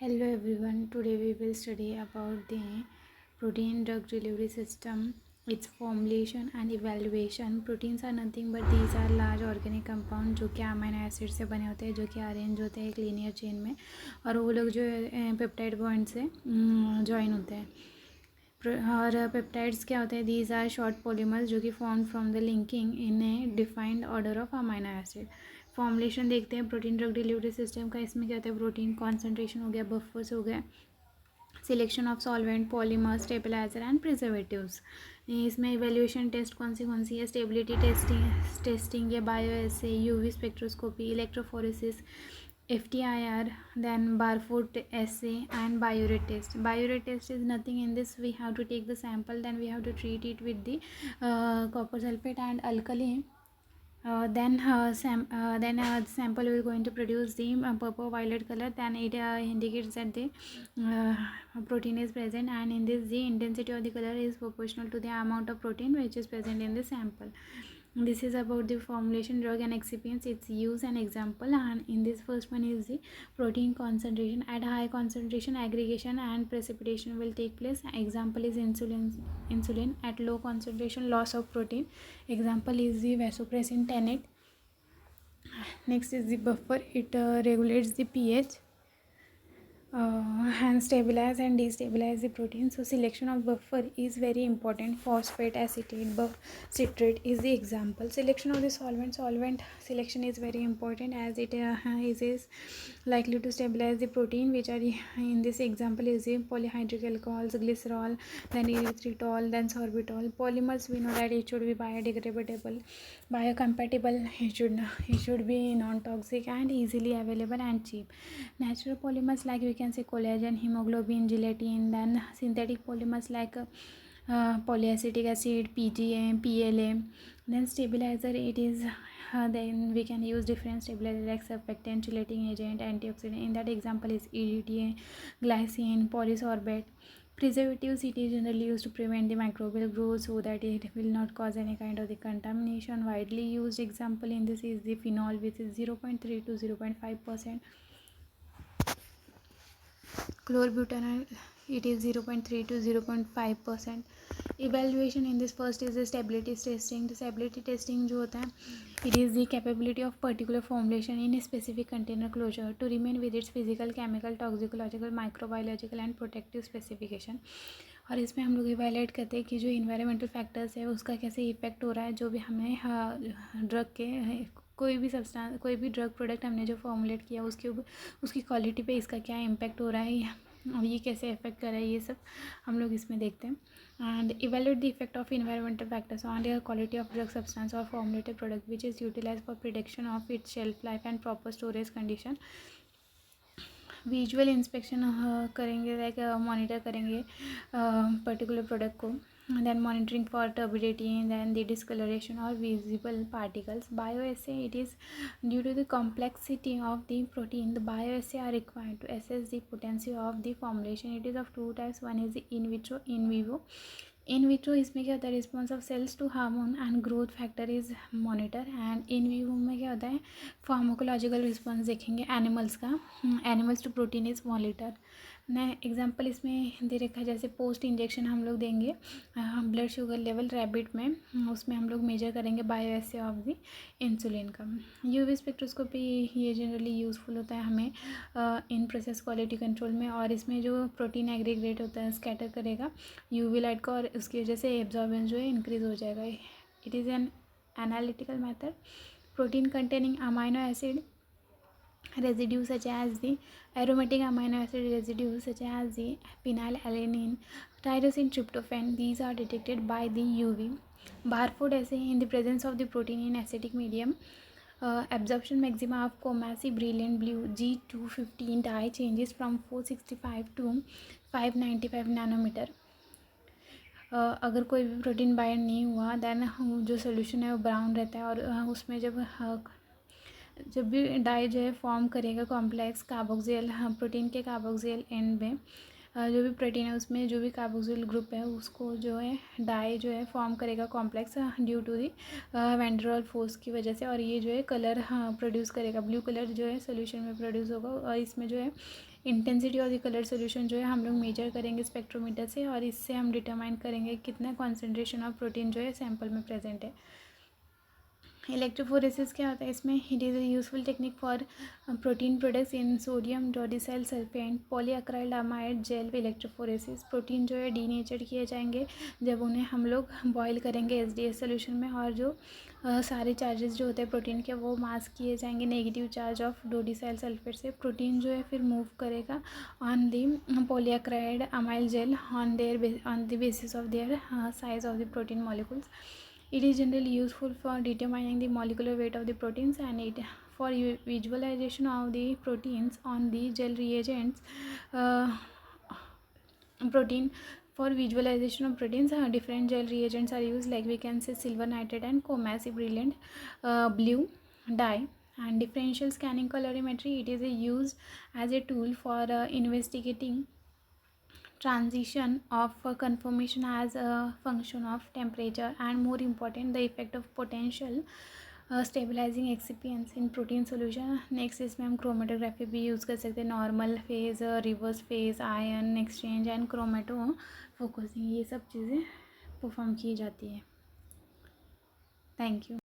Hello everyone, today we will study about the protein drug delivery system, its formulation and evaluation. Proteins are nothing but these are large organic compound जो कि amino acid से बने होते हैं, जो कि arrange होते हैं एक लीनियर चेन में, और वो लोग जो पेप्टाइड बॉन्ड से ज्वाइन होते हैं. और पेप्टाइड्स क्या होते हैं? दीज आर शॉर्ट पॉलीमर्स जो कि form from the linking in A defined order of amino acid. Formulation देखते हैं प्रोटीन ड्रग डिलीवरी सिस्टम का. इसमें क्या होता है? प्रोटीन कॉन्सेंट्रेशन हो गया, बफर्स हो गए, selection of solvent, polymer, stabilizer and preservatives. इसमें इवेल्यूएशन टेस्ट कौन सी है? स्टेबिलिटी टेस्टिंग या bioassay, UV spectroscopy, electrophoresis, FTIR, then Barfoot assay and biuret test. Biuret test is nothing in this. We have to take the sample, then we have to treat it with the copper sulfate and alkali. Then the sample will going to produce the purple violet color. Then it indicates that the protein is present, and in this the intensity of the color is proportional to the amount of protein which is present in the sample. This is about the formulation, drug and excipients, its use and example. And in this first one is the protein concentration. At high concentration, aggregation and precipitation will take place. Example is insulin. At low concentration, loss of protein. Example is the vasopressin 10-8. Next is the buffer. It regulates the pH and stabilize and destabilize the protein. So selection of buffer is very important. Phosphate, acetate, citrate is the example. Selection of the solvent selection is very important, as it is likely to stabilize the protein, which are in this example is the polyhydric alcohols, glycerol, then erythritol, then sorbitol. Polymers, we know that it should be biodegradable, biocompatible, it should be non-toxic and easily available and cheap. Natural polymers like we can say collagen, hemoglobin, gelatin. Then synthetic polymers like polyacetic acid, PGA, PLA. Then stabilizer, it is then we can use different stabilizers like surfactant, chelating agent, antioxidant. In that example is EDTA, glycine, polysorbate. Preservatives, it is generally used to prevent the microbial growth so that it will not cause any kind of the contamination. Widely used example in this is the phenol, which is 0.3 to 0.5%. Chlorbutanol, it is 0.3 to 0.5%. Evaluation in this first is the stability testing. The stability testing जो होता है, it is the capability of particular formulation in a specific container closure to remain with its physical, chemical, toxicological, microbiological and protective specification. और इसमें हम लोग evaluate करते हैं कि जो इन्वायरमेंटल फैक्टर्स है उसका कैसे इफेक्ट हो रहा है, जो भी हमें ड्रग के कोई भी ड्रग प्रोडक्ट हमने जो फॉर्मुलेट किया उसकी क्वालिटी पे इसका क्या इम्पैक्ट हो रहा है, ये कैसे इफेक्ट कर रहा है, ये सब हम लोग इसमें देखते हैं. And evaluate the effect of environmental factors on the quality of drug substance और formulated product which is utilize for prediction of its shelf life and proper storage condition. Visual inspection करेंगे, लाइक मॉनिटर करेंगे particular product को. Then monitoring for turbidity, then the discoloration or visible particles. Bioassay, it is due to the complexity of the protein, the bioassay are required to assess the potency of the formulation. It is of two types. One is the in vitro, in vivo. In vitro इसमें क्या होता है? Response of cells to hormone and growth factor is monitor. And in vivo में क्या होता है? Pharmacological response देखेंगे animals का. Animals to protein is monitor. नए एग्जांपल इसमें दे रखा है, जैसे पोस्ट इंजेक्शन हम लोग देंगे ब्लड शुगर लेवल रैबिट में, उसमें हम लोग मेजर करेंगे बायोएसे ऑफ द इंसुलिन का. यूवी स्पेक्ट्रोस्कोपी, ये जनरली यूज़फुल होता है हमें इन प्रोसेस क्वालिटी कंट्रोल में. और इसमें जो प्रोटीन एग्रीगेट होता है स्कैटर करेगा यूवी लाइट को, और उसकी वजह से एब्जॉर्बेंस जो है इंक्रीज हो जाएगा. It is an analytical method. Protein containing amino acid residues such as the aromatic amino acid residues such as the phenylalanine, tyrosine, tryptophan, these are detected by the UV. Barfoot assay, in the presence of the protein in acidic medium, absorption maxima of Comasi brilliant blue G215 dye changes from 465 to 595 nanometer. अगर कोई भी protein bind नहीं हुआ then जो solution है वो brown रहता है, और उसमें जब भी डाई जो है फॉर्म करेगा कॉम्प्लेक्स कार्बोक्सिल प्रोटीन के कार्बोक्सिल एंड में, जो भी प्रोटीन है उसमें जो भी कार्बोक्सिल ग्रुप है उसको जो है डाई जो है फॉर्म करेगा complex due to the van der Waals force की वजह से, और ये जो है कलर प्रोड्यूस करेगा, ब्लू कलर जो है सोल्यूशन में प्रोड्यूस होगा। और इसमें जो है intensity of the colour solution जो है हम लोग मेजर करेंगे स्पेक्ट्रोमीटर से, और इससे हम डिटरमाइन करेंगे कितना कॉन्सेंट्रेशन ऑफ प्रोटीन जो है सैंपल में प्रेजेंट है। इलेक्ट्रोफोरेसिस क्या होता है इसमें? It is a useful technique for protein products in sodium dodecyl sulphate polyacrylamide gel electrophoresis. Protein जो है डीनेचर किए जाएंगे जब उन्हें हम लोग बॉयल करेंगे एसडीएस सोल्यूशन में, और जो सारे चार्जेस जो होते हैं प्रोटीन के वो मास्क किए जाएंगे negative charge of dodecyl sulphate से। प्रोटीन जो है फिर मूव करेगा on the polyacrylamide gel on the basis of their size of the protein molecules. It is generally useful for determining the molecular weight of the proteins, and it for visualization of the proteins on the gel reagents. Uh, protein For visualization of proteins, different gel reagents are used, like we can say silver nitrate and comacy brilliant blue dye. And differential scanning colorimetry, it is used as a tool for investigating transition of conformation as a function of temperature, and more important the effect of potential stabilizing excipients in protein solution. Next इसमें हम chromatography भी use कर सकते हैं, normal phase, reverse phase, ion exchange and chromatofocusing, ये सब चीज़ें perform की जाती है। Thank you.